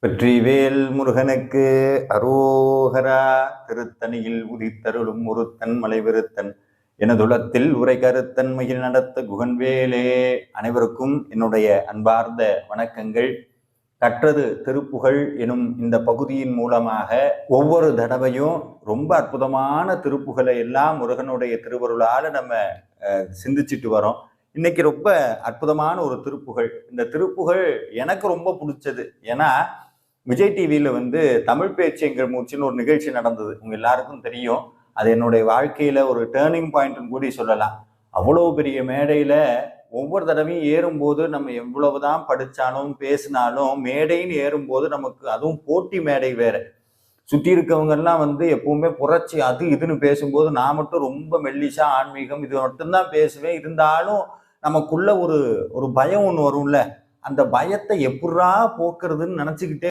வெற்றிவேல் முருகனுக்கு அரோகரா. திருத்தணியில் உதித்தருளும் ஒருத்தன் மலைவிருத்தன் எனதுளத்தில் உரை கருத்தன் மகிழ் நடத்த குகன்வேலே. அனைவருக்கும் என்னுடைய அன்பார்ந்த வணக்கங்கள். கற்றது திருப்புகழ் எனும் இந்த பகுதியின் மூலமாக ஒவ்வொரு தடவையும் ரொம்ப அற்புதமான திருப்புகளை எல்லாம் முருகனுடைய திருவருளால நம்ம சிந்திச்சுட்டு வரோம். இன்னைக்கு ரொம்ப அற்புதமான ஒரு திருப்புகழ். இந்த திருப்புகழ் எனக்கு ரொம்ப பிடிச்சது. ஏன்னா விஜய் டிவியில் தமிழ் பேச்சுங்கிற மூச்சுன்னு ஒரு நிகழ்ச்சி நடந்தது. உங்க எல்லாருக்கும் தெரியும். அது என்னுடைய வாழ்க்கையில ஒரு டேர்னிங் பாயிண்ட்னு கூட சொல்லலாம். அவ்வளோ பெரிய மேடையில ஒவ்வொரு தடவையும் ஏறும்போது நம்ம எவ்வளவுதான் படிச்சாலும் பேசினாலும் மேடைன்னு ஏறும்போது நமக்கு, அதுவும் போட்டி மேடை வேற, சுற்றி இருக்கவங்க எல்லாம் எப்பவுமே புரட்சி அது இதுன்னு பேசும்போது நான் மட்டும் ரொம்ப மெல்லிசா ஆன்மீகம் இது மட்டும்தான் பேசுவேன். இருந்தாலும் நமக்குள்ள ஒரு ஒரு பயம் ஒன்று வரும்ல. அந்த பயத்தை எப்படா போக்குறதுன்னு நினைச்சுக்கிட்டே